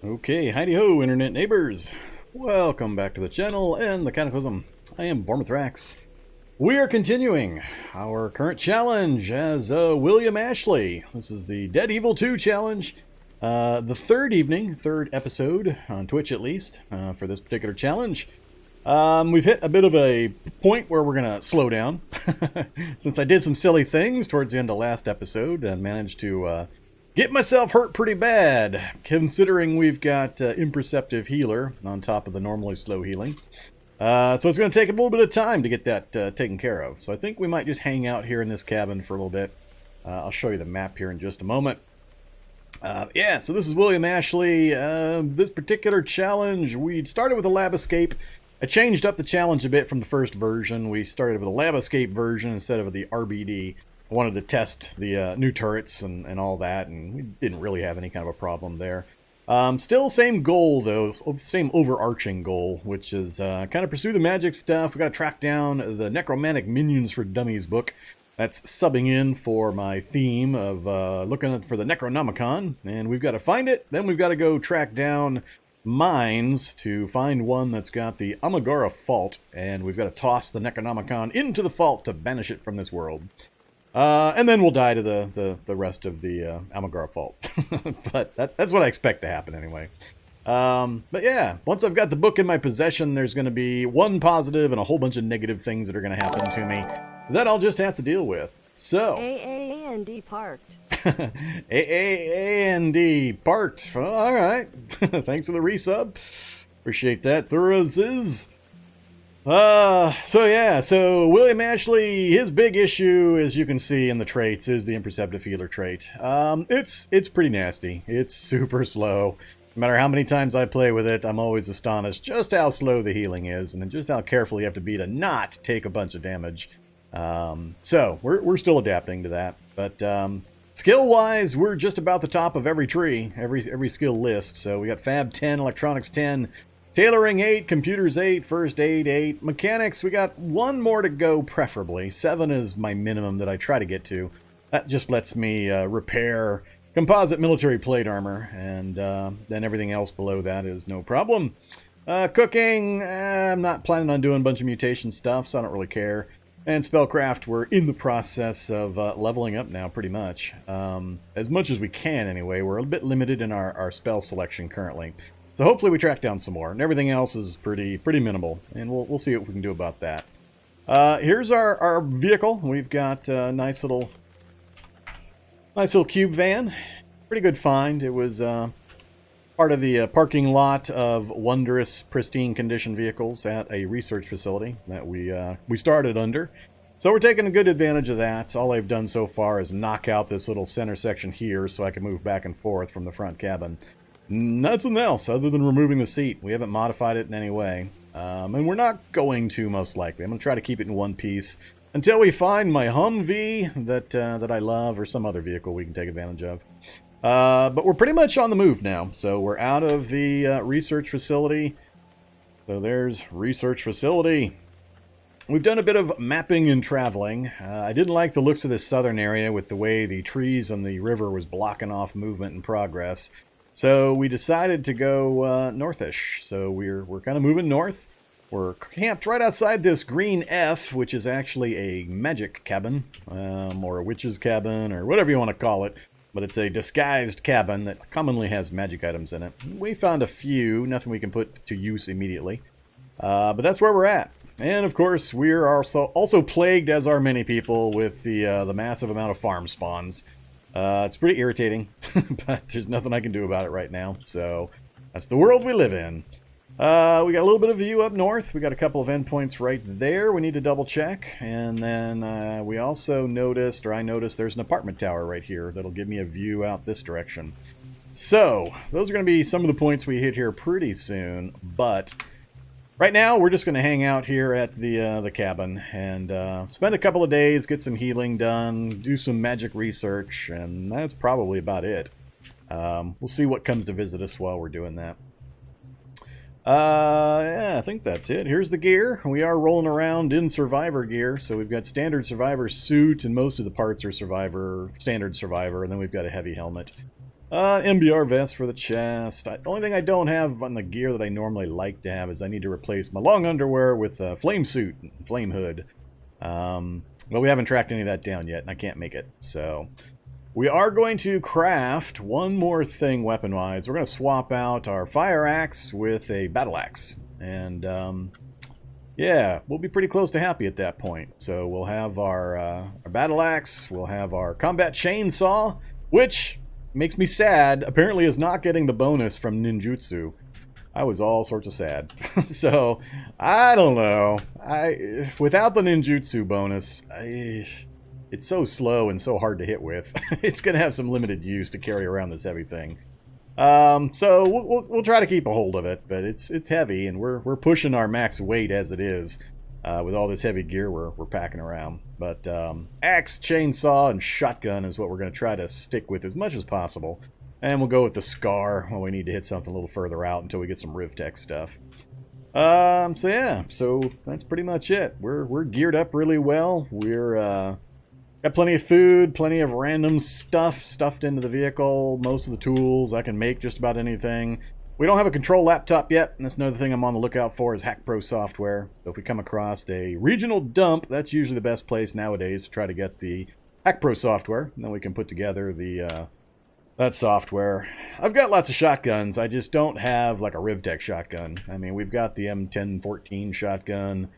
Okay, howdy-ho, internet neighbors. Welcome back to the channel and the Cataclysm. I am Vormithrax. We are continuing our current challenge as William Ashley. This is the Dead Evil 2 challenge. The third episode, on Twitch at least, for this particular challenge. We've hit a bit of a point where we're going to slow down. Since I did some silly things towards the end of last episode and managed to get myself hurt pretty bad, considering we've got Imperceptive Healer on top of the normally slow healing. So it's going to take a little bit of time to get that taken care of. So I think we might just hang out here in this cabin for a little bit. I'll show you the map here in just a moment. Yeah, so this is William Ashley. This particular challenge, we started with a Lab Escape. I changed up the challenge a bit from the first version. We started with a Lab Escape version instead of the RBD. I wanted to test the new turrets and all that, and we didn't really have any kind of a problem there. Still same goal, though, same overarching goal, which is kind of pursue the magic stuff. We got to track down the Necomantic Minions for Dummies book. That's subbing in for my theme of looking for the Necronomicon, and we've got to find it. Then we've got to go track down mines to find one that's got the Amigara Fault, and we've got to toss the Necronomicon into the fault to banish it from this world. And then we'll die to the rest of the Amigara Fault. But that's what I expect to happen anyway. But yeah, once I've got the book in my possession, there's going to be one positive and a whole bunch of negative things that are going to happen to me that I'll just have to deal with. So A&D parked. A&D parked. All right. Thanks for the resub. Appreciate that. Thurzes. So William Ashley, his big issue, as you can see in the traits, is the Imperceptive Healer trait. It's pretty nasty. It's super slow. No matter how many times I play with it, I'm always astonished just how slow the healing is, and just how careful you have to be to not take a bunch of damage. So we're still adapting to that, but skill-wise, we're just about the top of every tree, every skill list. So we got Fab 10, Electronics 10. Tailoring 8, Computers 8, First Aid 8, Mechanics, we got one more to go preferably. 7 is my minimum that I try to get to. That just lets me repair composite military plate armor, and then everything else below that is no problem. Cooking, I'm not planning on doing a bunch of mutation stuff, so I don't really care. And Spellcraft, we're in the process of leveling up now, pretty much. As much as we can, anyway. We're a bit limited in our spell selection currently. So hopefully we track down some more, and everything else is pretty minimal, and we'll see what we can do about that. Here's our vehicle. We've got a nice little cube van. Pretty good find. It was part of the parking lot of wondrous, pristine condition vehicles at a research facility that we started under. So we're taking a good advantage of that. All I've done so far is knock out this little center section here so I can move back and forth from the front cabin. Nothing else other than removing the seat. We haven't modified it in any way. And we're not going to, most likely. I'm going to try to keep it in one piece until we find my Humvee that I love, or some other vehicle we can take advantage of. But we're pretty much on the move now. So we're out of the research facility. So there's research facility. We've done a bit of mapping and traveling. I didn't like the looks of this southern area with the way the trees on the river was blocking off movement and progress. So we decided to go northish. So we're kind of moving north. We're camped right outside this green F, which is actually a magic cabin, or a witch's cabin, or whatever you want to call it. But it's a disguised cabin that commonly has magic items in it. We found a few, nothing we can put to use immediately. But that's where we're at. And of course, we're also plagued, as are many people, with the massive amount of farm spawns. It's pretty irritating, but there's nothing I can do about it right now. So that's the world we live in. We got a little bit of view up north. We got a couple of endpoints right there we need to double check. And then we also noticed, or I noticed, there's an apartment tower right here that'll give me a view out this direction. So those are going to be some of the points we hit here pretty soon. But right now, we're just going to hang out here at the cabin and spend a couple of days, get some healing done, do some magic research, and that's probably about it. We'll see what comes to visit us while we're doing that. Yeah, I think that's it. Here's the gear. We are rolling around in Survivor gear, so we've got standard Survivor suit, and most of the parts are standard Survivor, and then we've got a heavy helmet. MBR vest for the chest. The only thing I don't have on the gear that I normally like to have is I need to replace my long underwear with a flame suit and flame hood. But we haven't tracked any of that down yet, and I can't make it. So we are going to craft one more thing weapon-wise. We're going to swap out our fire axe with a battle axe. And yeah, we'll be pretty close to happy at that point. So we'll have our battle axe, we'll have our combat chainsaw, which makes me sad, apparently is not getting the bonus from ninjutsu. I was all sorts of sad. So, I don't know. Without the ninjutsu bonus, it's so slow and so hard to hit with. It's going to have some limited use to carry around this heavy thing. So we'll try to keep a hold of it, but it's heavy, and we're pushing our max weight as it is. With all this heavy gear we're packing around. But axe, chainsaw, and shotgun is what we're going to try to stick with as much as possible. And we'll go with the scar when we need to hit something a little further out until we get some Rivtech stuff. So yeah, so that's pretty much it. We're geared up really well. We're got plenty of food, plenty of random stuff stuffed into the vehicle. Most of the tools, I can make just about anything. We don't have a control laptop yet, and that's another thing I'm on the lookout for is Hack Pro software. So if we come across a regional dump, that's usually the best place nowadays to try to get the Hack Pro software. And then we can put together the that software. I've got lots of shotguns. I just don't have like a Rivtech shotgun. I mean, we've got the M1014 shotgun.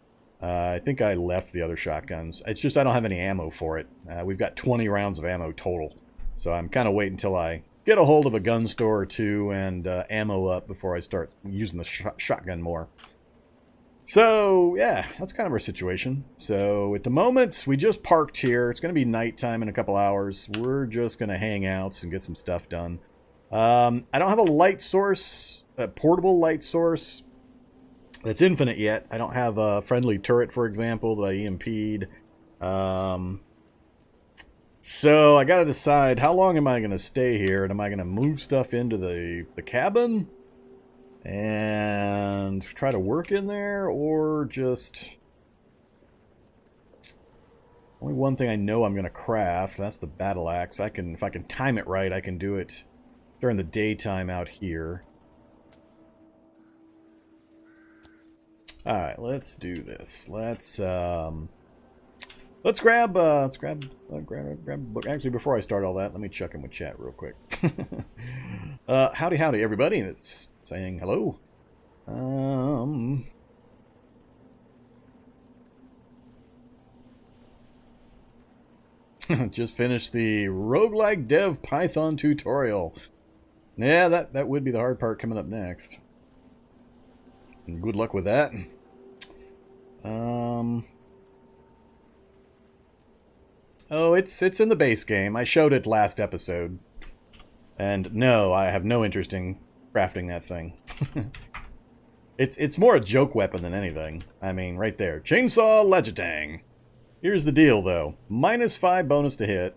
I think I left the other shotguns. It's just I don't have any ammo for it. We've got 20 rounds of ammo total. So I'm kind of waiting until I get a hold of a gun store or two and ammo up before I start using the shotgun more. So, yeah, that's kind of our situation. So, at the moment, we just parked here. It's going to be nighttime in a couple hours. We're just going to hang out and get some stuff done. I don't have a light source, a portable light source that's infinite yet. I don't have a friendly turret, for example, that I EMP'd. So I gotta decide how long am I gonna stay here, and am I gonna move stuff into the cabin and try to work in there, or just only one thing I know I'm gonna craft. That's the battle axe. If I can time it right, I can do it during the daytime out here. All right, let's do this. Let's grab a book. Actually, before I start all that, let me check in with chat real quick. Howdy, everybody. It's saying hello. Just finished the roguelike dev Python tutorial. Yeah, that would be the hard part coming up next. Good luck with that. Oh, it's in the base game. I showed it last episode. And no, I have no interest in crafting that thing. It's more a joke weapon than anything. I mean, right there. Chainsaw Legitang. Here's the deal, though. -5 bonus to hit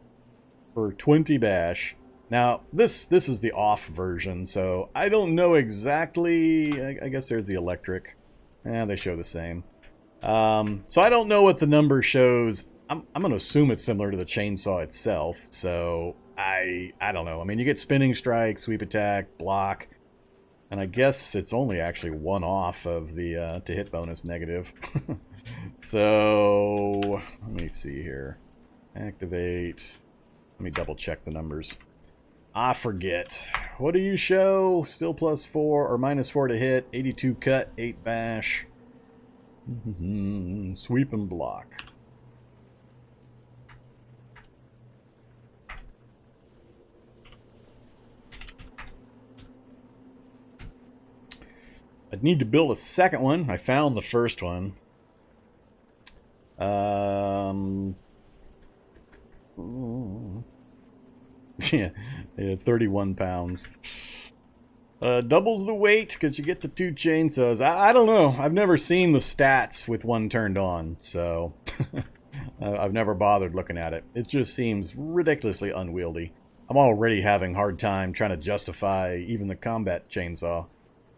for 20 bash. Now, this is the off version, so I don't know exactly... I guess there's the electric. They show the same. So I don't know what the number shows. I'm going to assume it's similar to the chainsaw itself, so I don't know. I mean, you get spinning strike, sweep attack, block, and I guess it's only actually one off of the to hit bonus negative. So, let me see here. Activate. Let me double check the numbers. I forget. What do you show? Still +4 or -4 to hit, 82 cut, 8 bash. Sweep and block. I'd need to build a second one. I found the first one. Yeah, 31 pounds. Doubles the weight because you get the 2 chainsaws. I don't know. I've never seen the stats with one turned on, so I've never bothered looking at it. It just seems ridiculously unwieldy. I'm already having a hard time trying to justify even the combat chainsaw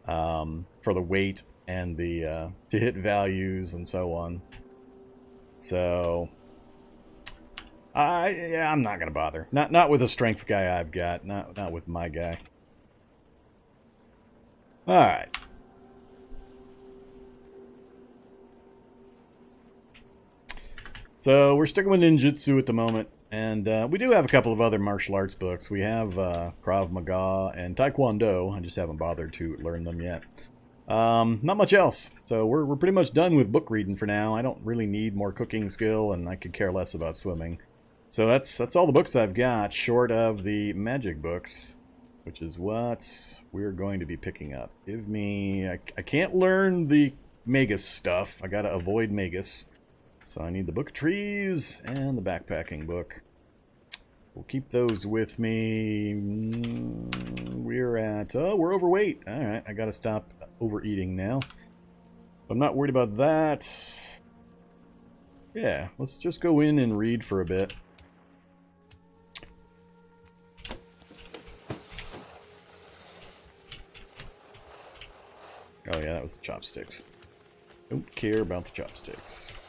for the weight and the to hit values and so on. So Yeah, I'm not gonna bother. Not with the strength guy I've got. Not with my guy. All right. So we're sticking with ninjutsu at the moment, and we do have a couple of other martial arts books. We have Krav Maga and Taekwondo. I just haven't bothered to learn them yet. Not much else. So we're pretty much done with book reading for now. I don't really need more cooking skill, and I could care less about swimming. So that's all the books I've got, short of the magic books, which is what we're going to be picking up. Give me... I can't learn the Magus stuff. I gotta avoid Magus. So I need the Book of Trees and the backpacking book. We'll keep those with me. We're at... Oh, we're overweight. Alright, I gotta stop overeating now. I'm not worried about that. Yeah, let's just go in and read for a bit. Oh yeah, that was the chopsticks. Don't care about the chopsticks.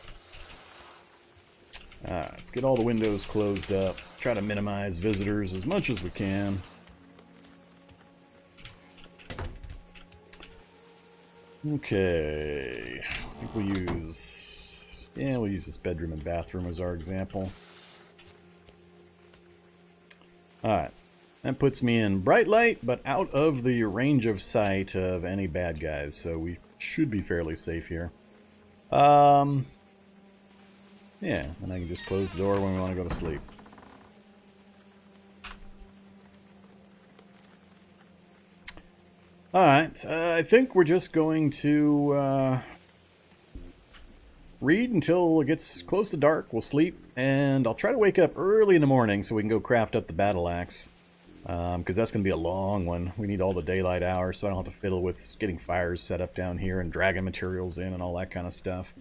Alright, let's get all the windows closed up. Try to minimize visitors as much as we can. Okay. I think we'll use... Yeah, we'll use this bedroom and bathroom as our example. Alright. That puts me in bright light, but out of the range of sight of any bad guys, so we should be fairly safe here. Yeah, and I can just close the door when we want to go to sleep. Alright, I think we're just going to read until it gets close to dark. We'll sleep, and I'll try to wake up early in the morning so we can go craft up the battle axe. Because that's going to be a long one. We need all the daylight hours, so I don't have to fiddle with getting fires set up down here and dragging materials in and all that kind of stuff.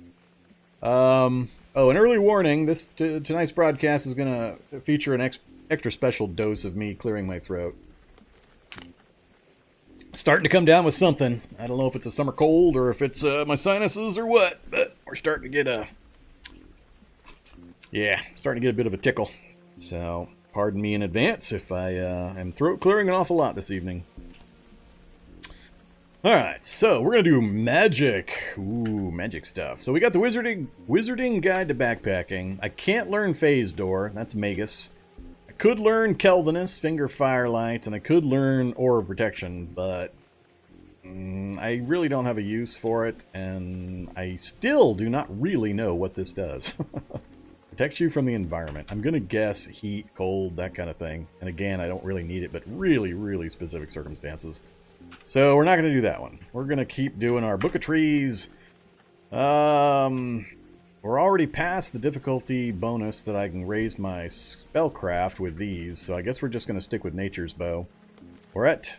Oh, an early warning. Tonight's broadcast is going to feature an extra special dose of me clearing my throat. Starting to come down with something. I don't know if it's a summer cold or if it's my sinuses or what, but we're starting to get starting to get a bit of a tickle. So... pardon me in advance if I am throat clearing an awful lot this evening. Alright, so we're going to do magic. Ooh, magic stuff. So we got the Wizarding Guide to Backpacking. I can't learn Phase Door. That's Magus. I could learn Kelvinist, Finger Firelight, and I could learn Aura of Protection, but I really don't have a use for it, and I still do not really know what this does. Protects you from the environment. I'm going to guess heat, cold, that kind of thing. And again, I don't really need it, but really, really specific circumstances. So we're not going to do that one. We're going to keep doing our Book of Trees. We're already past the difficulty bonus that I can raise my spellcraft with these. So I guess we're just going to stick with Nature's Bow. We're at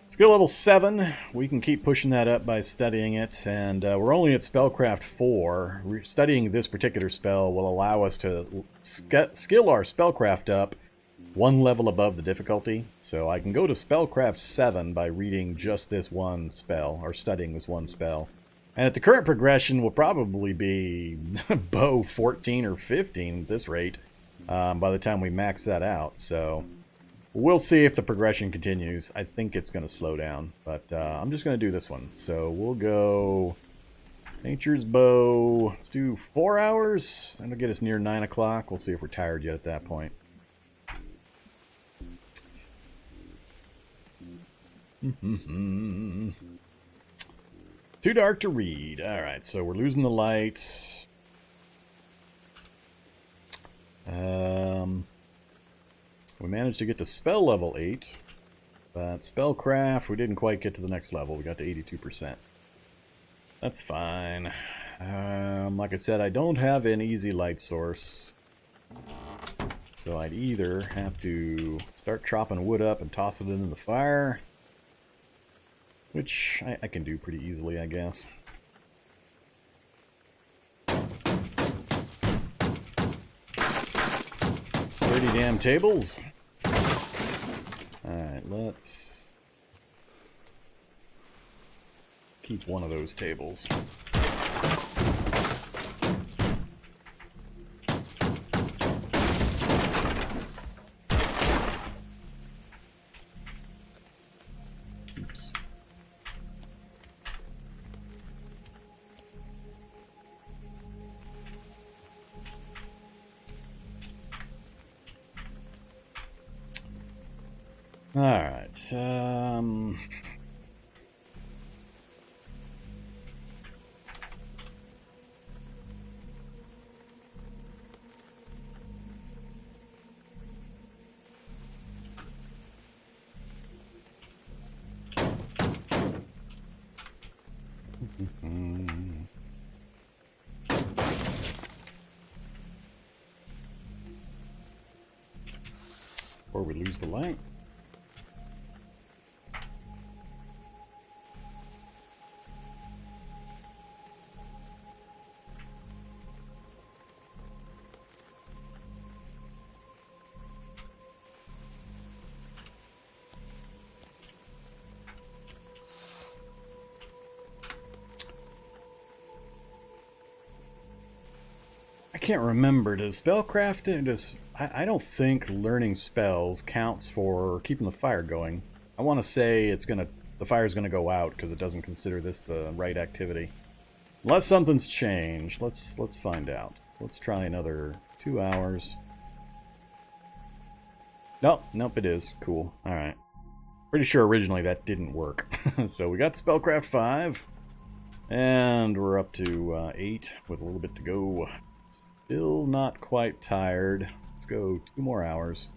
skill level 7. We can keep pushing that up by studying it, and we're only at Spellcraft 4. Studying this particular spell will allow us to skill our Spellcraft up one level above the difficulty. So I can go to Spellcraft 7 by reading just this one spell, or studying this one spell. And at the current progression, will probably be Bow 14 or 15 at this rate by the time we max that out. So... we'll see if the progression continues. I think it's going to slow down, but I'm just going to do this one. So we'll go Nature's Bow. Let's do 4 hours. That'll get us near 9 o'clock. We'll see if we're tired yet at that point. Too dark to read. Alright, so we're losing the light. We managed to get to spell level 8, but spellcraft, we didn't quite get to the next level. We got to 82%. That's fine. Like I said, I don't have an easy light source. So I'd either have to start chopping wood up and toss it into the fire, which I can do pretty easily, I guess. 30 damn tables. Alright, let's keep one of those tables. Oops. All right. Before we lose the light. I can't remember. Does spellcrafting, I don't think learning spells counts for keeping the fire going. I want to say the fire's gonna go out because it doesn't consider this the right activity. Unless something's changed. Let's find out. Let's try another 2 hours. Nope, it is. Cool. Alright. Pretty sure originally that didn't work. So we got Spellcraft 5. And we're up to 8 with a little bit to go. Still not quite tired. Let's go 2 more hours.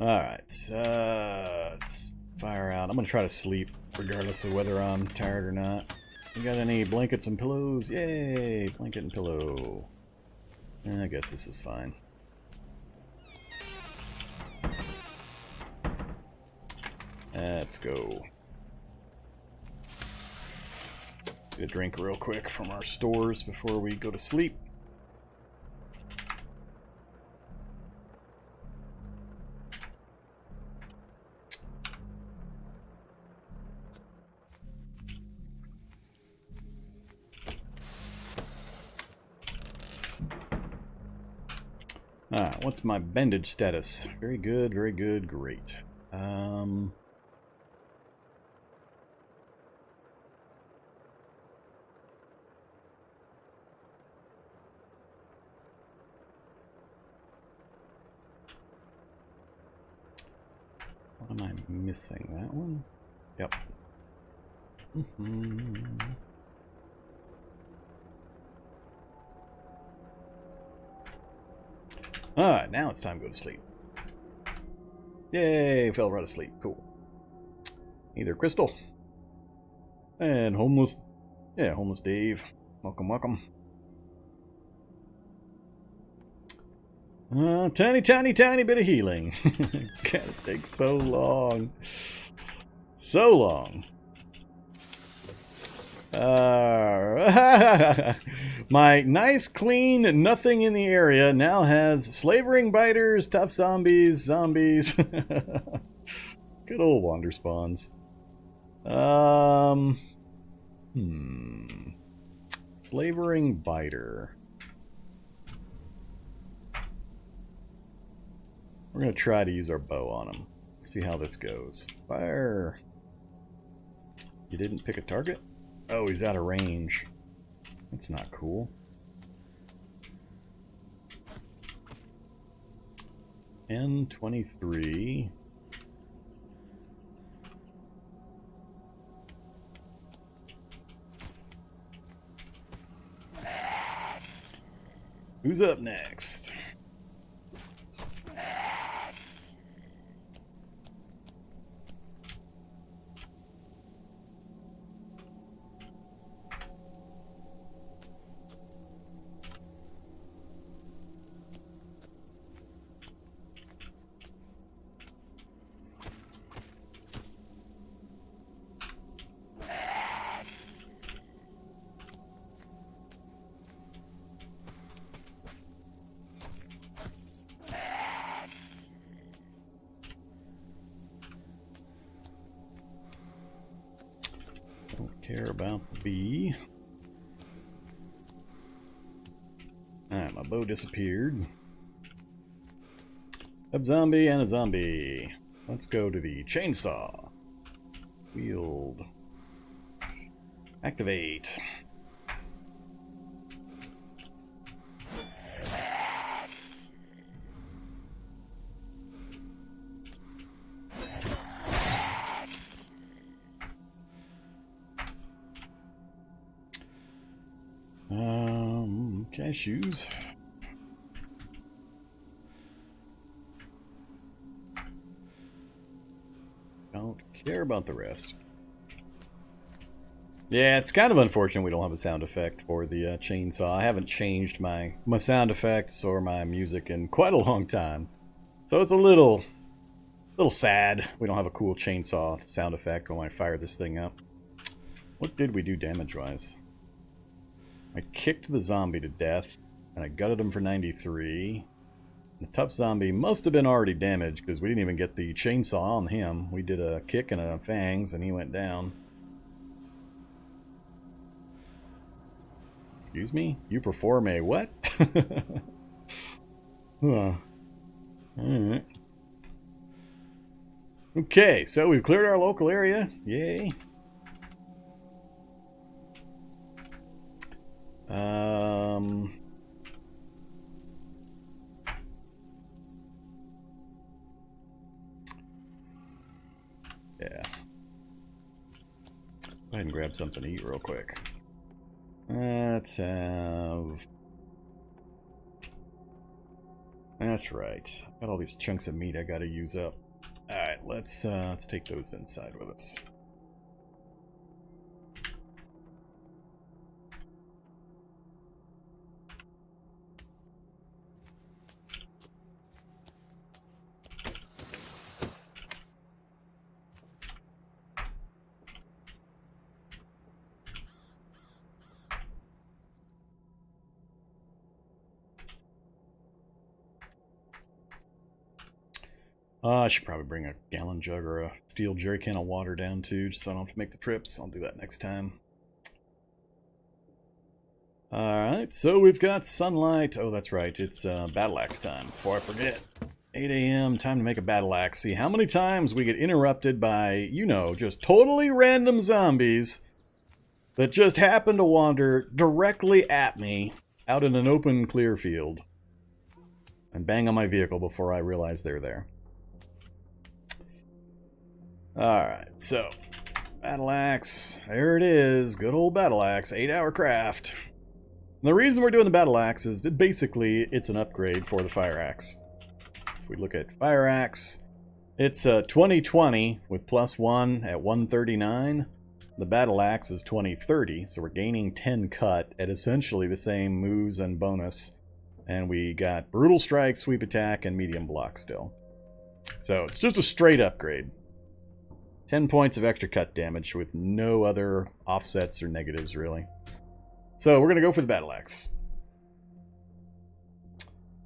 Alright, let's fire out. I'm going to try to sleep regardless of whether I'm tired or not. You got any blankets and pillows? Yay! Blanket and pillow. I guess this is fine. Let's go. Get a drink real quick from our stores before we go to sleep. What's my bandage status? Very good, great. What am I missing? That one? Yep. Alright, now it's time to go to sleep. Yay, fell right asleep. Cool. Either Crystal. And Homeless. Yeah, Homeless Dave. Welcome. Tiny bit of healing. God, it takes so long. So long. My nice, clean, nothing in the area now has slavering biters, tough zombies. Good old Wanderspawns. Slavering biter. We're going to try to use our bow on him. See how this goes. Fire. You didn't pick a target? Oh, he's out of range. That's not cool. N23. Who's up next? Don't care about the bee. Alright, my bow disappeared. A zombie and a zombie. Let's go to the chainsaw. Wield. Activate. Cashews. Don't care about the rest. Yeah, it's kind of unfortunate we don't have a sound effect for the chainsaw. I haven't changed my sound effects or my music in quite a long time. So it's a little sad we don't have a cool chainsaw sound effect when I fire this thing up. What did we do damage-wise? I kicked the zombie to death, and I gutted him for 93. The tough zombie must have been already damaged, because we didn't even get the chainsaw on him. We did a kick and a fangs, and he went down. Excuse me? You perform a what? Alright. Okay, so we've cleared our local area. Yay. Yeah. Go ahead and grab something to eat real quick. Let's have... That's right. Got all these chunks of meat I gotta use up. Alright, let's take those inside with us. I should probably bring a gallon jug or a steel jerry can of water down too, just so I don't have to make the trips. I'll do that next time. Alright, so we've got sunlight. Oh, that's right, it's battle axe time, before I forget. 8 a.m., time to make a battle axe. See how many times we get interrupted by, you know, just totally random zombies that just happen to wander directly at me out in an open, clear field and bang on my vehicle before I realize they're there. Alright, so, battle axe, there it is, good old battle axe, 8-hour craft. And the reason we're doing the battle axe is that basically it's an upgrade for the fire axe. If we look at fire axe, it's 2020 with +1 at 139. The battle axe is 2030, so we're gaining 10 cut at essentially the same moves and bonus. And we got brutal strike, sweep attack, and medium block still. So it's just a straight upgrade. 10 points of extra cut damage with no other offsets or negatives, really. So we're going to go for the battle axe.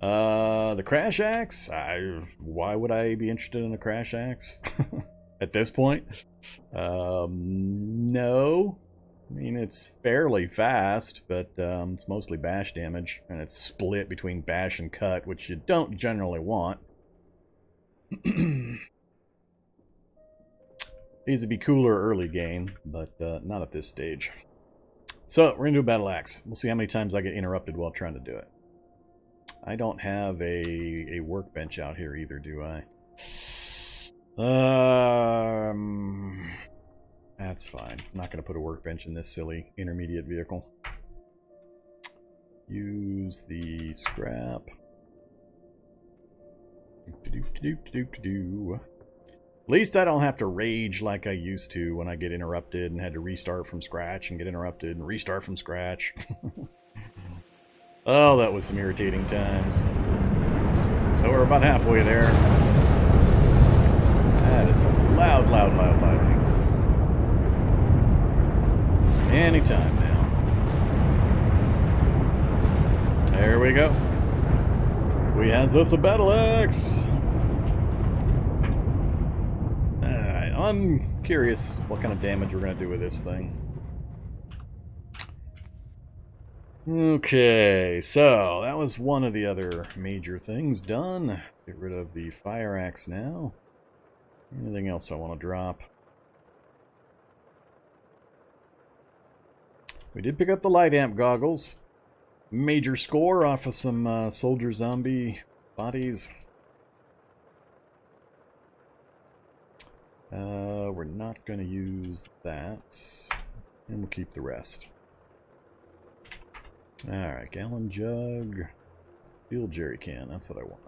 The crash axe? Why would I be interested in a crash axe at this point? No. I mean, it's fairly fast, but it's mostly bash damage, and it's split between bash and cut, which you don't generally want. Needs to be cooler early game, but not at this stage. So, we're going to do a battle axe. We'll see how many times I get interrupted while trying to do it. I don't have a workbench out here either, do I? That's fine. I'm not going to put a workbench in this silly intermediate vehicle. Use the scrap. At least I don't have to rage like I used to when I get interrupted and had to restart from scratch and get interrupted and restart from scratch. Oh, that was some irritating times. So we're about halfway there. That is some loud lightning. Anytime now. There we go. We has us a battle axe. I'm curious what kind of damage we're going to do with this thing. Okay, so that was one of the other major things done. Get rid of the fire axe now. Anything else I want to drop? We did pick up the light amp goggles. Major score off of some soldier zombie bodies. We're not going to use that. And we'll keep the rest. Alright, gallon jug. Steel jerry can, that's what I want.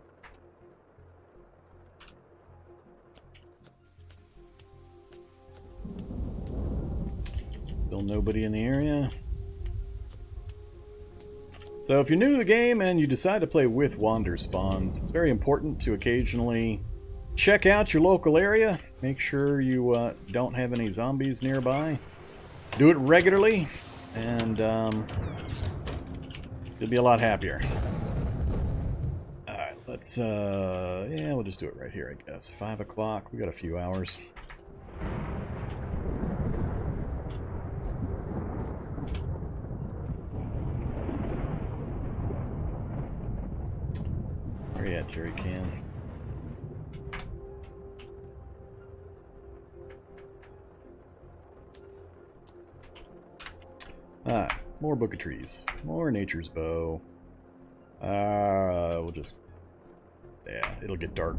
Still nobody in the area. So if you're new to the game and you decide to play with Wanderspawns, it's very important to occasionally check out your local area. Make sure you don't have any zombies nearby. Do it regularly, and you'll be a lot happier. Alright, let's, yeah, we'll just do it right here, I guess. 5 o'clock, we got a few hours. Where you at, jerry can? Alright, more book of trees. More nature's bow. We'll just... yeah, it'll get dark.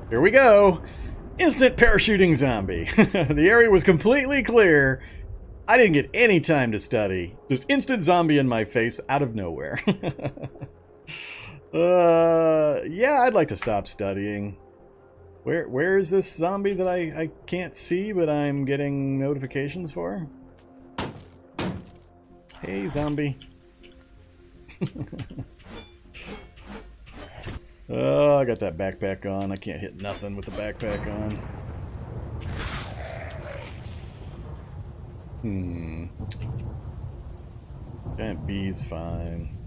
Here we go! Instant parachuting zombie. The area was completely clear. I didn't get any time to study. Just instant zombie in my face out of nowhere. Yeah, I'd like to stop studying. Where is this zombie that I can't see, but I'm getting notifications for? Hey, zombie. Oh, I got that backpack on. I can't hit nothing with the backpack on. Giant bee's fine.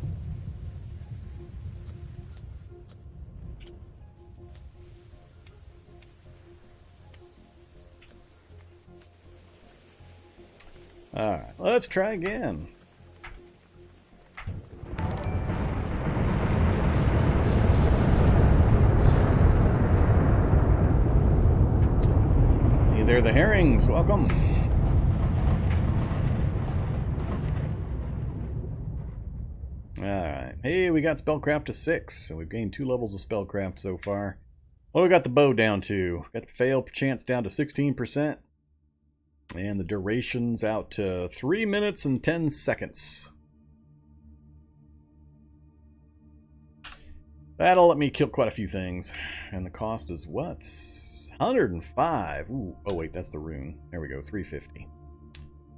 Alright, let's try again. Hey there, the herrings. Welcome. Alright. Hey, we got spellcraft to 6, so we've gained 2 levels of spellcraft so far. What do we got the bow down to? Got the fail chance down to 16%. And the duration's out to 3 minutes and 10 seconds. That'll let me kill quite a few things. And the cost is what? 105. Ooh, oh wait, that's the rune. There we go, 350.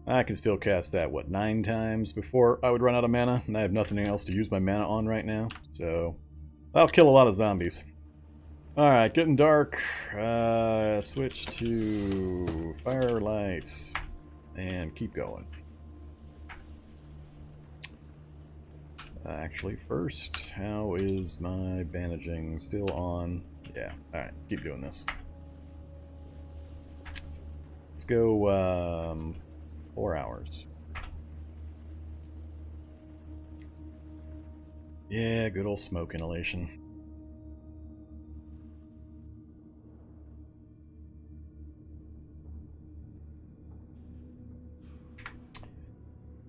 I can still cast that, what, 9 times before I would run out of mana? And I have nothing else to use my mana on right now. So, that'll kill a lot of zombies. Alright, getting dark. Switch to firelight. And keep going. Actually, first, how is my bandaging? Still on? Yeah, alright, keep doing this. Let's go 4 hours. Yeah, good old smoke inhalation.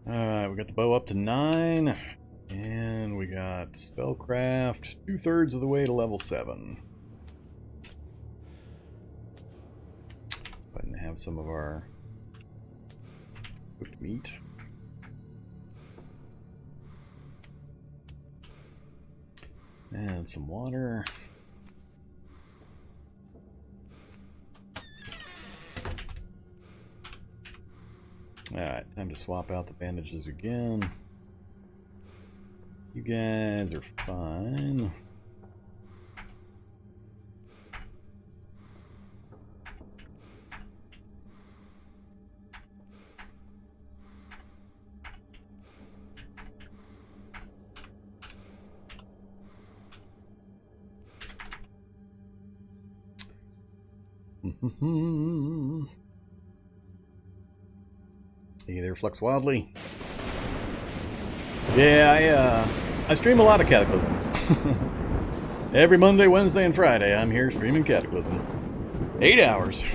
Alright, we got the bow up to 9, and we got spellcraft 2/3 of the way to level 7. Go ahead and have some of our cooked meat. And some water. Alright, time to swap out the bandages again. You guys are fine. Hey there, Flux Wildly. Yeah, I stream a lot of Cataclysm. Every Monday, Wednesday, and Friday, I'm here streaming Cataclysm. 8 hours.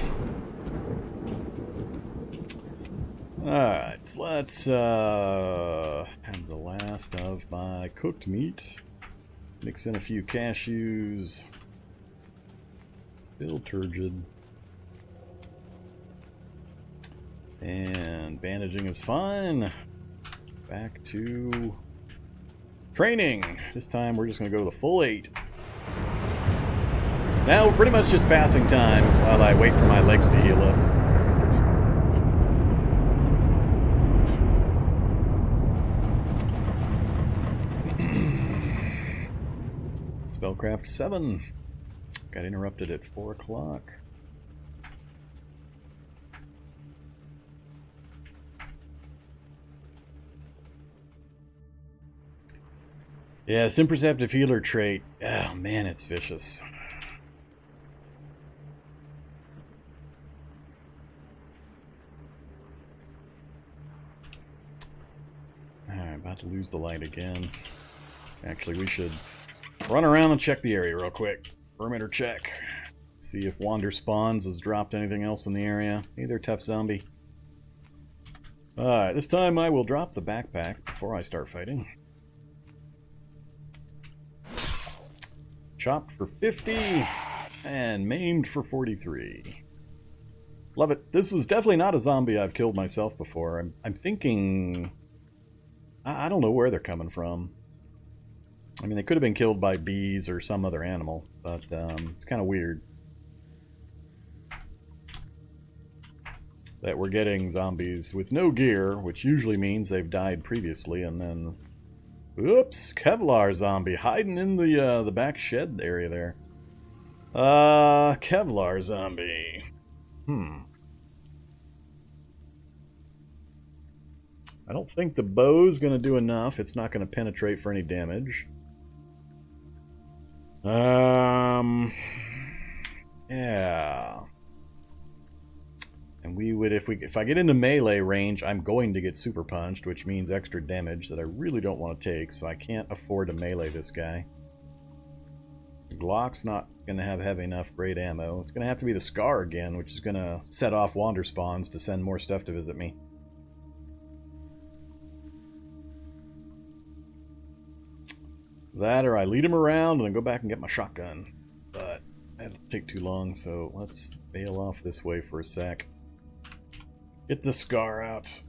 Alright, let's have the last of my cooked meat. Mix in a few cashews. Still turgid. And bandaging is fine. Back to training. This time we're just going to go the full 8. Now we're pretty much just passing time while I wait for my legs to heal up. Spellcraft 7. Got interrupted at 4 o'clock. Yeah, this imperceptive healer trait. Oh man, it's vicious. Alright, about to lose the light again. Actually, we should run around and check the area real quick. Perimeter check. See if Wanderspawns has dropped anything else in the area. Hey there, tough zombie. Alright, this time I will drop the backpack before I start fighting. Chopped for 50 and maimed for 43. Love it. This is definitely not a zombie I've killed myself before. I'm thinking... I don't know where they're coming from. I mean, they could have been killed by bees or some other animal, but it's kind of weird that we're getting zombies with no gear, which usually means they've died previously, and then... Oops, Kevlar zombie hiding in the back shed area there. Kevlar zombie. I don't think the bow's gonna do enough. It's not gonna penetrate for any damage. Yeah. And we would, if I get into melee range, I'm going to get super punched, which means extra damage that I really don't want to take, so I can't afford to melee this guy. The Glock's not going to have enough great ammo. It's going to have to be the Scar again, which is going to set off Wanderspawns to send more stuff to visit me. That, or I lead him around and then go back and get my shotgun. But that'll take too long, so let's bail off this way for a sec. Get the Scar out.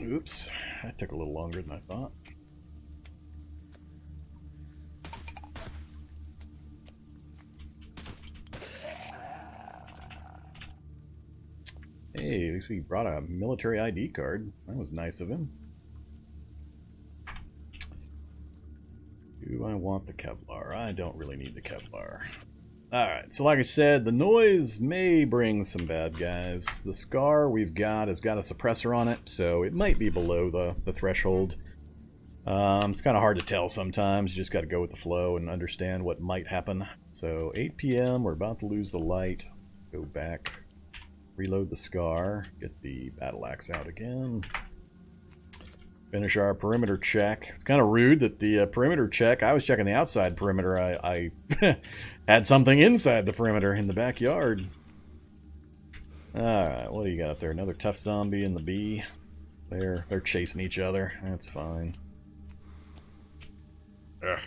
Oops, that took a little longer than I thought. Hey, at least we brought a military ID card. That was nice of him. Do I want the Kevlar? I don't really need the Kevlar. Alright, so like I said, the noise may bring some bad guys. The Scar we've got has got a suppressor on it, so it might be below the threshold. It's kind of hard to tell sometimes. You just got to go with the flow and understand what might happen. So 8 p.m., we're about to lose the light. Go back, reload the Scar, get the battle axe out again. Finish our perimeter check. It's kind of rude that the perimeter check, I was checking the outside perimeter, I had something inside the perimeter in the backyard. Alright, what do you got up there? Another tough zombie and the bee. They're chasing each other. That's fine. Ugh.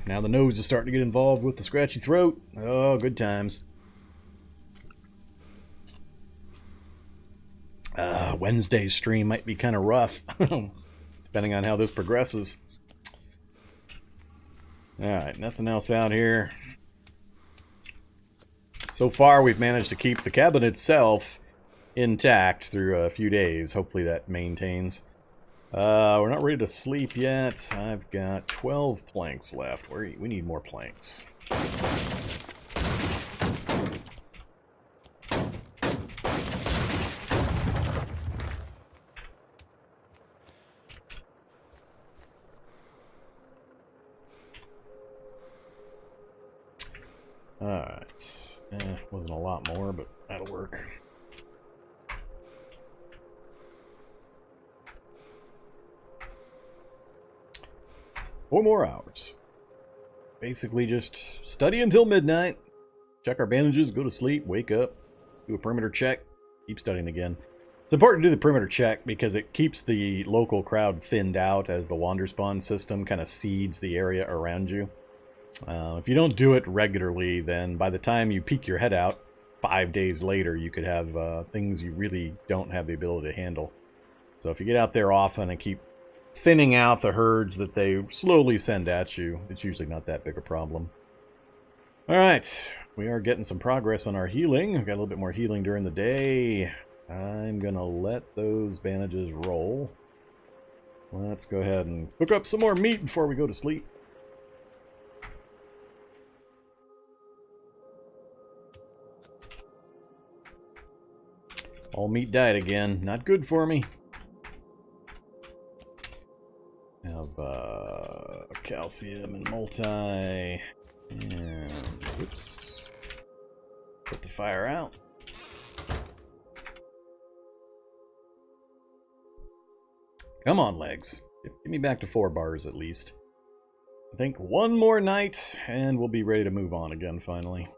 Now the nose is starting to get involved with the scratchy throat. Oh, good times. Wednesday's stream might be kind of rough, depending on how this progresses. Alright, nothing else out here. So far, we've managed to keep the cabin itself intact through a few days. Hopefully that maintains. We're not ready to sleep yet. I've got 12 planks left. We need more planks. Alright. Wasn't a lot more, but that'll work. Four more hours. Basically just study until midnight, check our bandages, go to sleep, wake up, do a perimeter check, keep studying again. It's important to do the perimeter check because it keeps the local crowd thinned out as the Wanderspawn system kind of seeds the area around you. If you don't do it regularly, then by the time you peek your head out, 5 days later, you could have things you really don't have the ability to handle. So if you get out there often and keep thinning out the herds that they slowly send at you, it's usually not that big a problem. Alright, we are getting some progress on our healing. We've got a little bit more healing during the day. I'm gonna let those bandages roll. Let's go ahead and cook up some more meat before we go to sleep. All meat diet again. Not good for me. Have calcium and multi. And oops. Put the fire out. Come on, legs. Get me back to 4 bars at least. I think one more night and we'll be ready to move on again finally.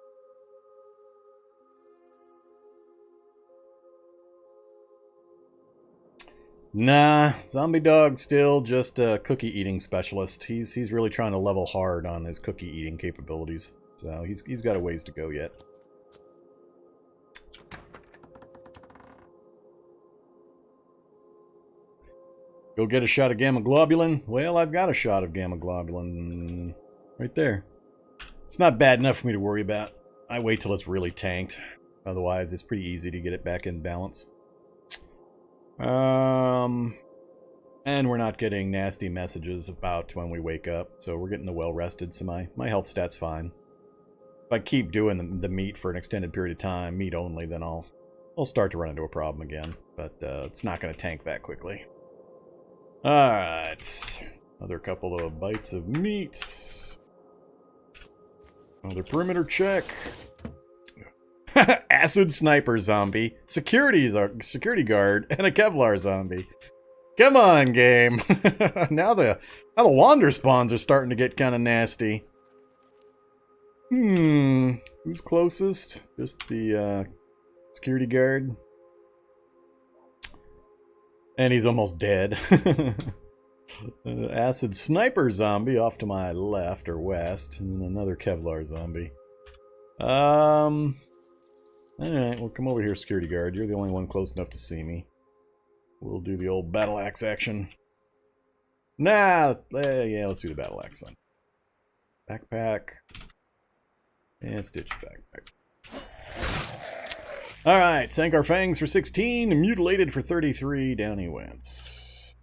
Nah, Zombie Dog's still just a cookie eating specialist. He's really trying to level hard on his cookie eating capabilities. So he's got a ways to go yet. Go get a shot of gamma globulin. Well, I've got a shot of gamma globulin right there. It's not bad enough for me to worry about. I wait till it's really tanked. Otherwise, it's pretty easy to get it back in balance. And we're not getting nasty messages about when we wake up, so we're getting the well rested, so my health stat's fine. If I keep doing the meat for an extended period of time, meat only, then I'll start to run into a problem again. But it's not going to tank that quickly. Alright. Another couple of bites of meat. Another perimeter check. Acid sniper zombie, security guard, and a Kevlar zombie. Come on, game. now the Wanderspawns are starting to get kind of nasty. Who's closest? Just the security guard. And he's almost dead. Acid sniper zombie off to my left or west, and then another Kevlar zombie. Alright, well come over here, security guard. You're the only one close enough to see me. We'll do the old battle axe action. Yeah, let's do the battle axe then. Backpack. And Stitch backpack. Alright, sank our fangs for 16, mutilated for 33, down he went.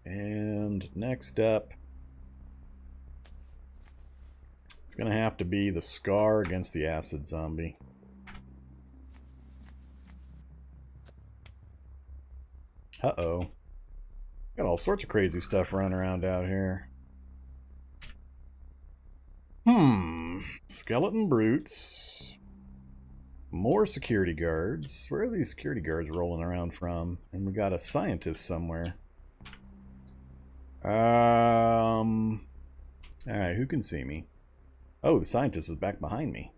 And next up, it's gonna have to be the Scar against the acid zombie. Uh-oh. Got all sorts of crazy stuff running around out here. Skeleton brutes. More security guards. Where are these security guards rolling around from? And we got a scientist somewhere. Alright, who can see me? Oh, the scientist is back behind me.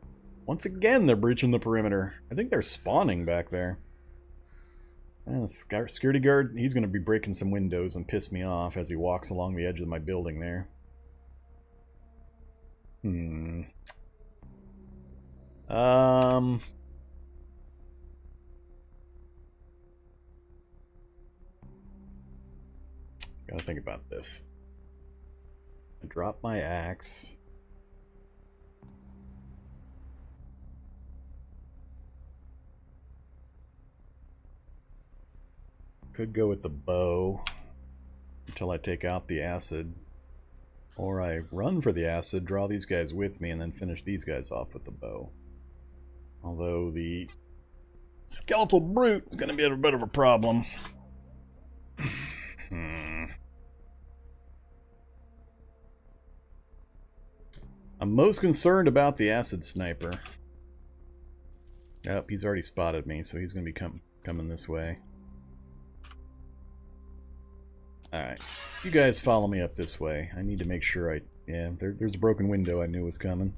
Once again, they're breaching the perimeter. I think they're spawning back there. And the security guard, he's going to be breaking some windows and piss me off as he walks along the edge of my building there. Gotta think about this. I drop my axe. Could go with the bow until I take out the acid. Or I run for the acid, draw these guys with me, and then finish these guys off with the bow. Although the skeletal brute is going to be a bit of a problem. I'm most concerned about the acid sniper. Oh, he's already spotted me, so he's going to be coming this way. Alright. You guys follow me up this way. I need to make sure there's a broken window I knew was coming.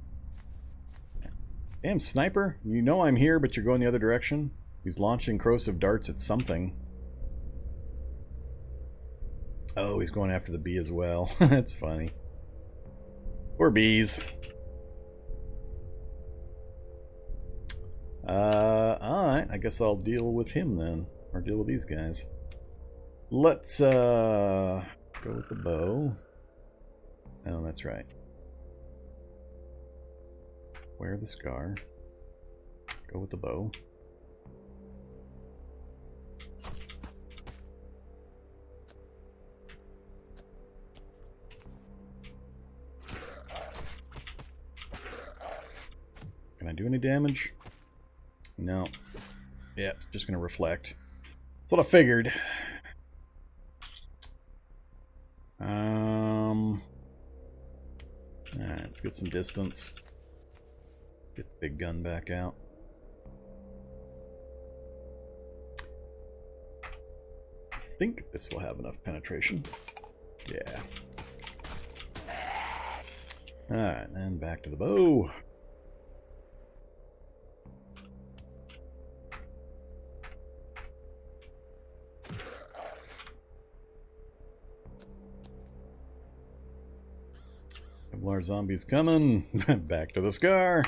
Damn, sniper! You know I'm here, but you're going the other direction? He's launching corrosive darts at something. Oh, he's going after the bee as well. That's funny. Poor bees. Alright, I guess I'll deal with him then. Or deal with these guys. Let's, go with the bow. Oh, that's right. Wear the scar. Go with the bow. Can I do any damage? No. Yeah, it's just gonna reflect. That's what I figured. Alright, let's get some distance. Get the big gun back out. I think this will have enough penetration. Yeah. Alright, and back to the bow. Kevlar zombies coming. Back to the scar.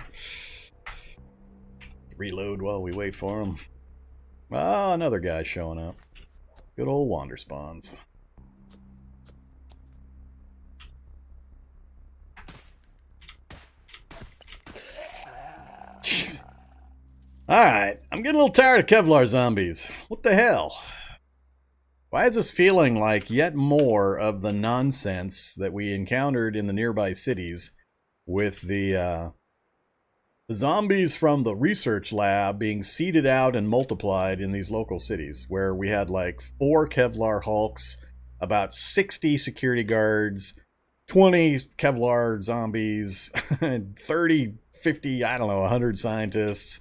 Reload while we wait for them. Ah, another guy showing up. Good old Wanderspawns. Alright, I'm getting a little tired of Kevlar zombies. What the hell? Why is this feeling like yet more of the nonsense that we encountered in the nearby cities with the zombies from the research lab being seeded out and multiplied in these local cities, where we had like 4 Kevlar Hulks, about 60 security guards, 20 Kevlar zombies, 30, 50, I don't know, 100 scientists.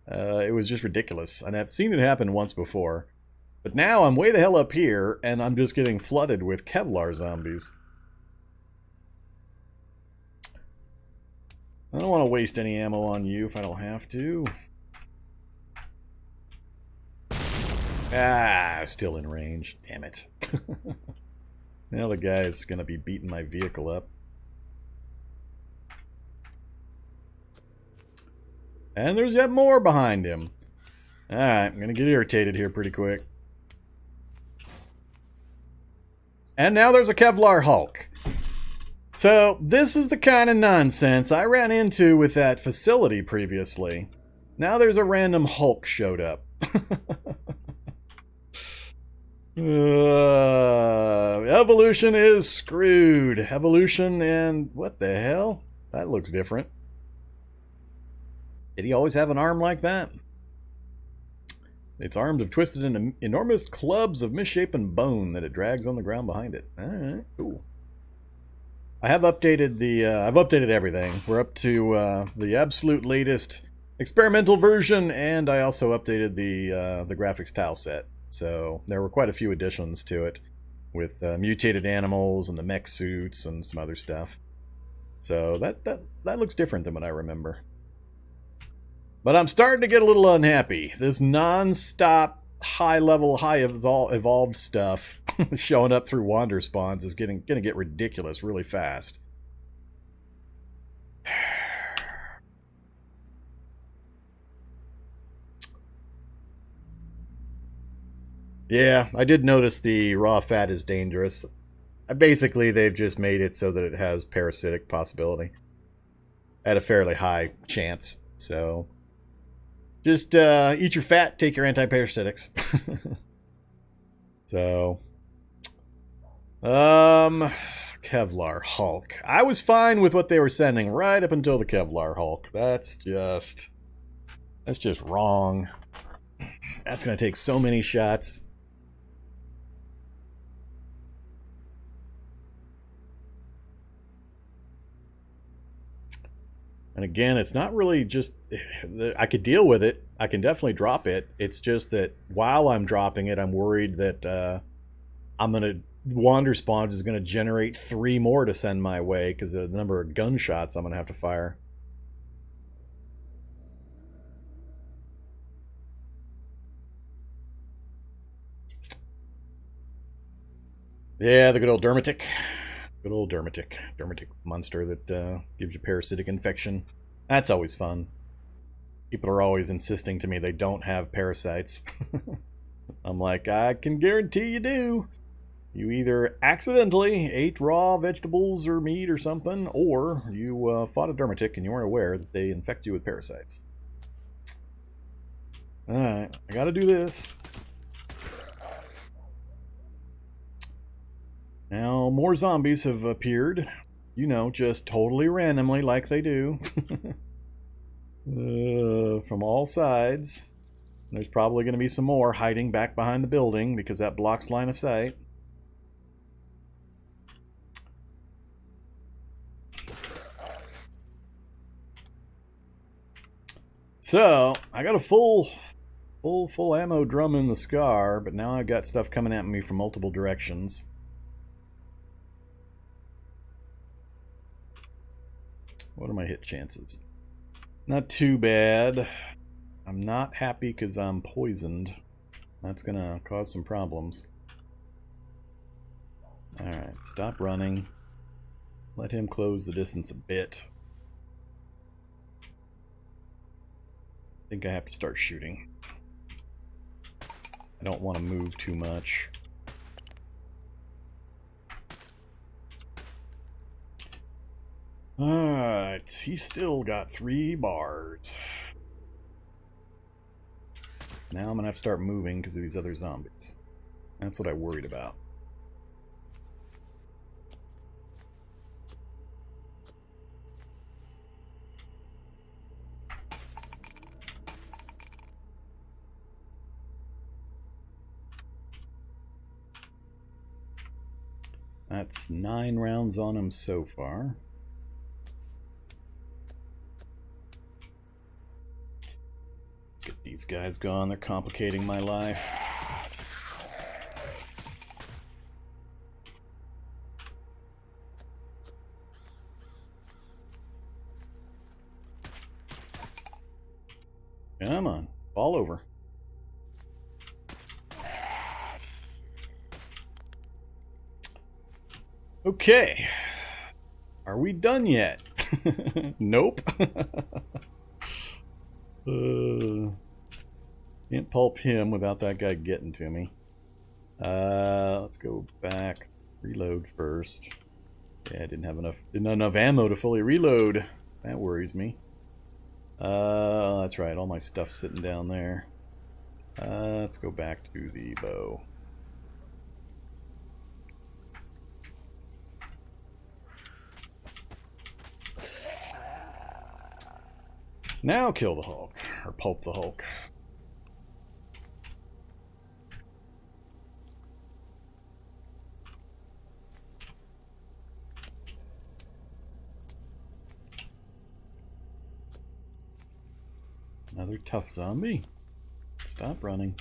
It was just ridiculous, and I've seen it happen once before. But now I'm way the hell up here, and I'm just getting flooded with Kevlar zombies. I don't want to waste any ammo on you if I don't have to. Ah, still in range. Damn it. Now the guy's going to be beating my vehicle up. And there's yet more behind him. Alright, I'm going to get irritated here pretty quick. And now there's a Kevlar Hulk. So, this is the kind of nonsense I ran into with that facility previously. Now there's a random Hulk showed up. Evolution is screwed. Evolution and... what the hell? That looks different. Did he always have an arm like that? Its arms have twisted into enormous clubs of misshapen bone that it drags on the ground behind it. Alright, cool. I have updated the, I've updated everything. We're up to the absolute latest experimental version, and I also updated the graphics tile set. So there were quite a few additions to it, with mutated animals and the mech suits and some other stuff. So that looks different than what I remember. But I'm starting to get a little unhappy. This non-stop, high-level, high-evolved stuff showing up through Wanderspawns is going to get ridiculous really fast. Yeah, I did notice the raw fat is dangerous. Basically, they've just made it so that it has parasitic possibility at a fairly high chance. So... just eat your fat, take your anti-parasitics. So, Kevlar Hulk. I was fine with what they were sending right up until the Kevlar Hulk. That's just wrong. That's gonna take so many shots. And again, it's not really just... I could deal with it. I can definitely drop it. It's just that while I'm dropping it, I'm worried that I'm going to... Wanderspawn is going to generate 3 more to send my way because of the number of gunshots I'm going to have to fire. Yeah, the good old Dermatic. Good old Dermatic. Dermatic monster that gives you parasitic infection. That's always fun. People are always insisting to me they don't have parasites. I'm like, I can guarantee you do. You either accidentally ate raw vegetables or meat or something, or you fought a Dermatic and you weren't aware that they infect you with parasites. Alright, I gotta do this. Now, more zombies have appeared. You know, just totally randomly like they do. From all sides. There's probably going to be some more hiding back behind the building because that blocks line of sight. So, I got a full ammo drum in the Scar, but now I've got stuff coming at me from multiple directions. What are my hit chances? Not too bad. I'm not happy because I'm poisoned. That's gonna cause some problems. Alright, stop running. Let him close the distance a bit. I think I have to start shooting. I don't want to move too much. Alright, he's still got 3 bars. Now I'm gonna have to start moving because of these other zombies. That's what I worried about. That's 9 rounds on him so far. Let's get these guys gone. They're complicating my life. Come on, fall over. Okay. Are we done yet? Nope. Can't pulp him without that guy getting to me. Let's go back. Reload first. Yeah, I didn't have enough ammo to fully reload. That worries me. That's right, all my stuff's sitting down there. Let's go back to the bow. Now kill the Hulk, or pulp the Hulk. Another tough zombie. Stop running.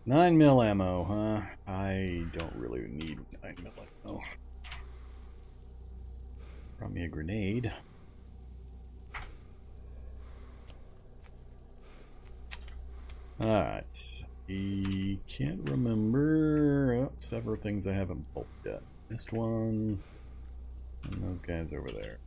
$9mm ammo, huh? I don't really need 9mm ammo. Brought me a grenade. Alright. I can't remember. Oh, several things I haven't pulped yet. Missed one. And those guys over there.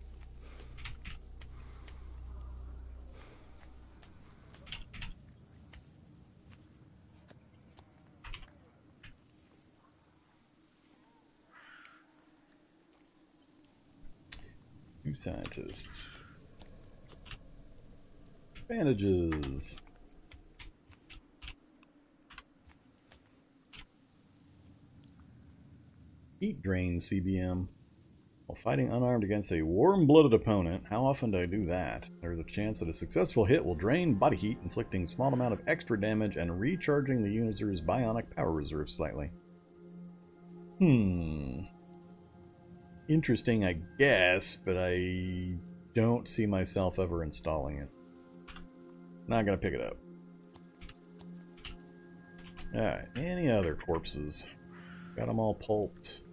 Two scientists. Bandages. Heat drain CBM. While fighting unarmed against a warm-blooded opponent, how often do I do that? There's a chance that a successful hit will drain body heat, inflicting a small amount of extra damage and recharging the user's bionic power reserve slightly. Interesting, I guess, but I don't see myself ever installing it. Not gonna pick it up. Alright, any other corpses? Got them all pulped.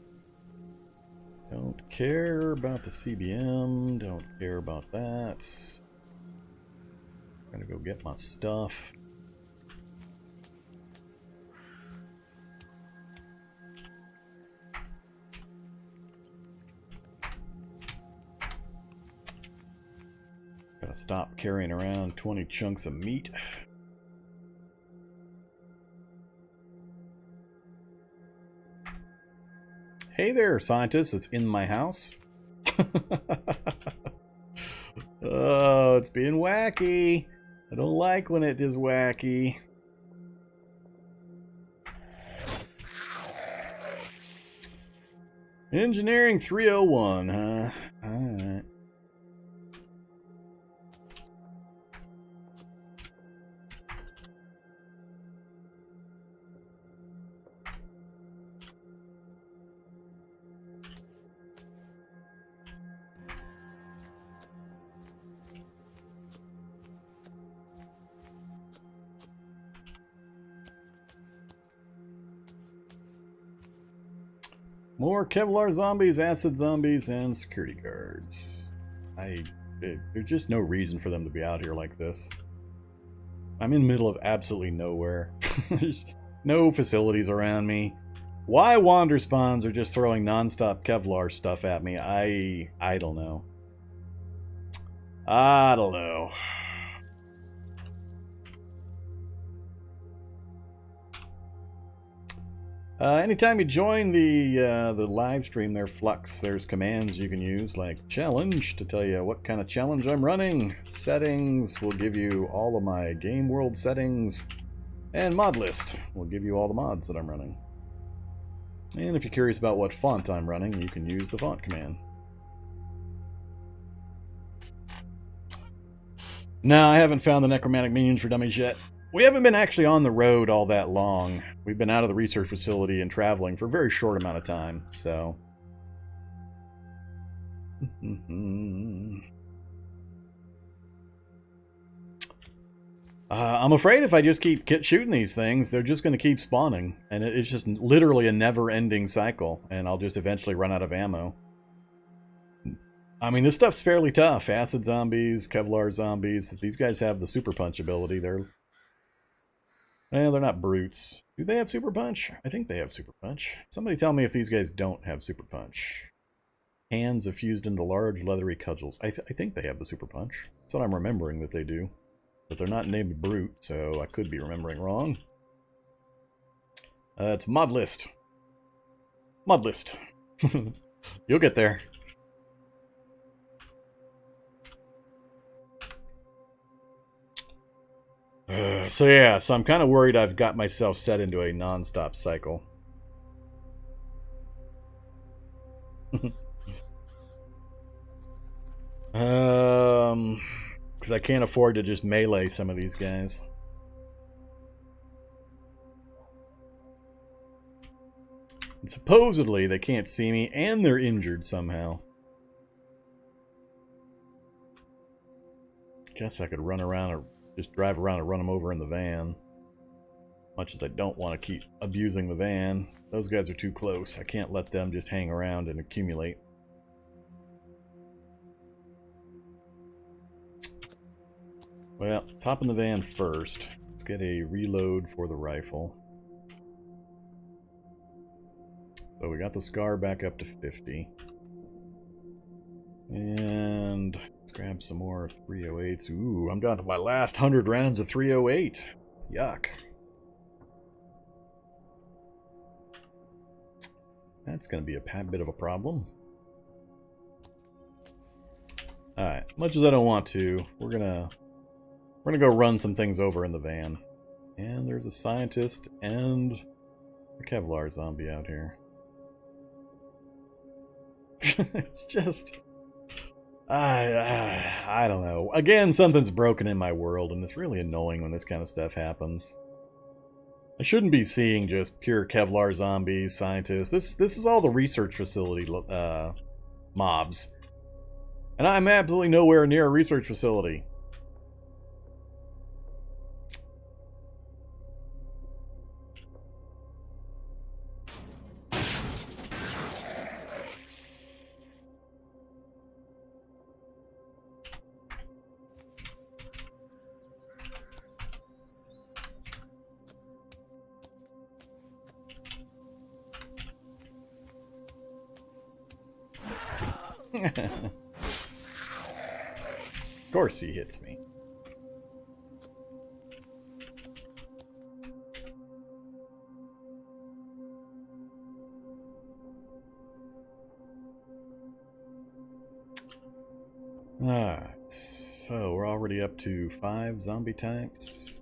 Don't care about the CBM, don't care about that. Gotta go get my stuff. Gotta stop carrying around 20 chunks of meat. Hey there, scientist that's in my house. Oh, it's being wacky. I don't like when it is wacky. Engineering 301, huh? Alright. More Kevlar zombies, acid zombies, and security guards. There's just no reason for them to be out here like this. I'm in the middle of absolutely nowhere. There's no facilities around me. Why Wanderspawns are just throwing non-stop Kevlar stuff at me, I don't know. I don't know. Anytime you join the live stream there, Flux, there's commands you can use, like challenge, to tell you what kind of challenge I'm running. Settings will give you all of my game world settings. And Modlist will give you all the mods that I'm running. And if you're curious about what font I'm running, you can use the font command. No, I haven't found the Necomantic Minions for Dummies yet. We haven't been actually on the road all that long. We've been out of the research facility and traveling for a very short amount of time, so... I'm afraid if I just keep shooting these things, they're just going to keep spawning. And it's just literally a never-ending cycle, and I'll just eventually run out of ammo. I mean, this stuff's fairly tough. Acid zombies, Kevlar zombies. These guys have the super punch ability. Well, they're not brutes. Do they have super punch? I think they have super punch. Somebody tell me if these guys don't have super punch. Hands are fused into large leathery cudgels. I think they have the super punch. That's what I'm remembering that they do. But they're not named brute, so I could be remembering wrong. It's Modlist. Modlist. You'll get there. So I'm kind of worried I've got myself set into a non-stop cycle. Because I can't afford to just melee some of these guys. And supposedly they can't see me and they're injured somehow. Guess I could run around or just drive around and run them over in the van. Much as I don't want to keep abusing the van. Those guys are too close. I can't let them just hang around and accumulate. Well, let's hop in the van first. Let's get a reload for the rifle. So we got the SCAR back up to 50. And let's grab some more 308s. Ooh, I'm down to my last 100 rounds of 308. Yuck. That's going to be a bit of a problem. Alright, much as I don't want to, we're gonna go run some things over in the van. And there's a scientist and a Kevlar zombie out here. It's just... I don't know. Again, something's broken in my world, and it's really annoying when this kind of stuff happens. I shouldn't be seeing just pure Kevlar zombies, scientists. This is all the research facility mobs. And I'm absolutely nowhere near a research facility. Of course he hits me. Alright, so we're already up to 5 zombie tanks.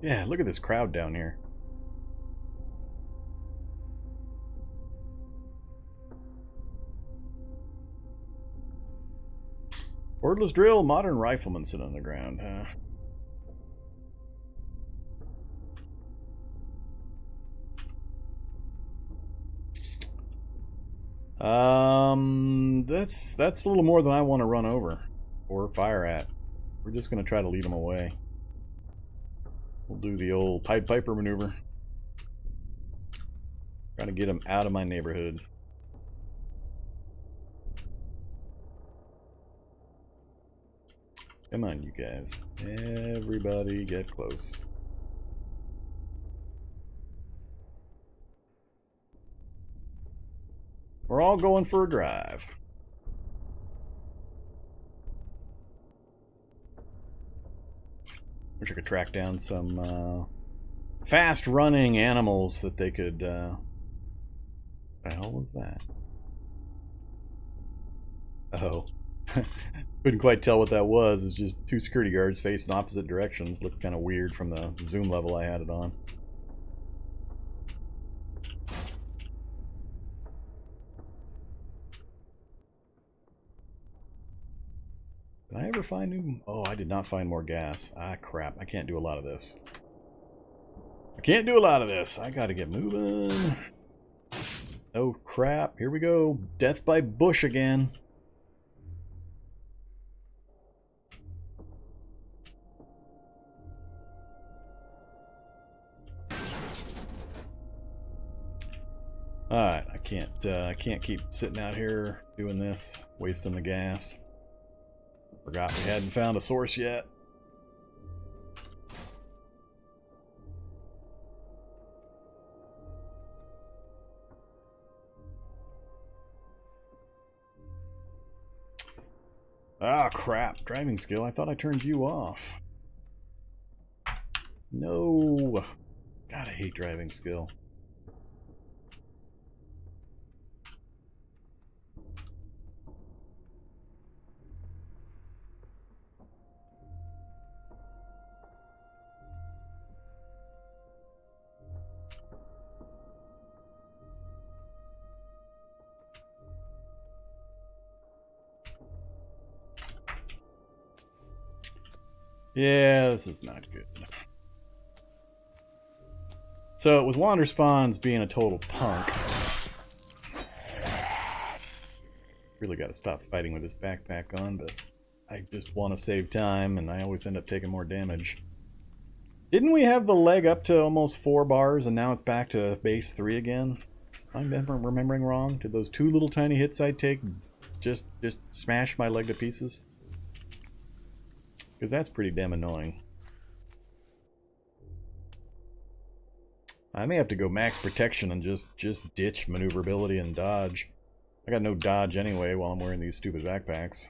Yeah, look at this crowd down here. Wordless drill, modern rifleman sitting on the ground, huh? That's a little more than I want to run over or fire at. We're just gonna try to lead them away. We'll do the old Pied Piper maneuver. Trying to get them out of my neighborhood. Come on, you guys. Everybody get close. We're all going for a drive. Wish I could track down some fast-running animals that they could... What the hell was that? Oh. Couldn't quite tell what that was. It's just 2 security guards facing opposite directions. Looked kind of weird from the zoom level I had it on. Did I ever find new... Oh, I did not find more gas. Ah, crap. I can't do a lot of this. I can't do a lot of this. I gotta get moving. Oh, crap. Here we go. Death by bush again. Alright, I can't keep sitting out here doing this, wasting the gas. Forgot we hadn't found a source yet. Ah, crap. Driving skill. I thought I turned you off. No. God, I hate driving skill. Yeah, this is not good. So, with Wanderspawn's being a total punk, really got to stop fighting with this backpack on, but I just want to save time, and I always end up taking more damage. Didn't we have the leg up to almost 4 bars, and now it's back to base 3 again? I'm remembering wrong? Did those 2 little tiny hits I take just smash my leg to pieces? Because that's pretty damn annoying. I may have to go max protection and just ditch maneuverability and dodge. I got no dodge anyway while I'm wearing these stupid backpacks.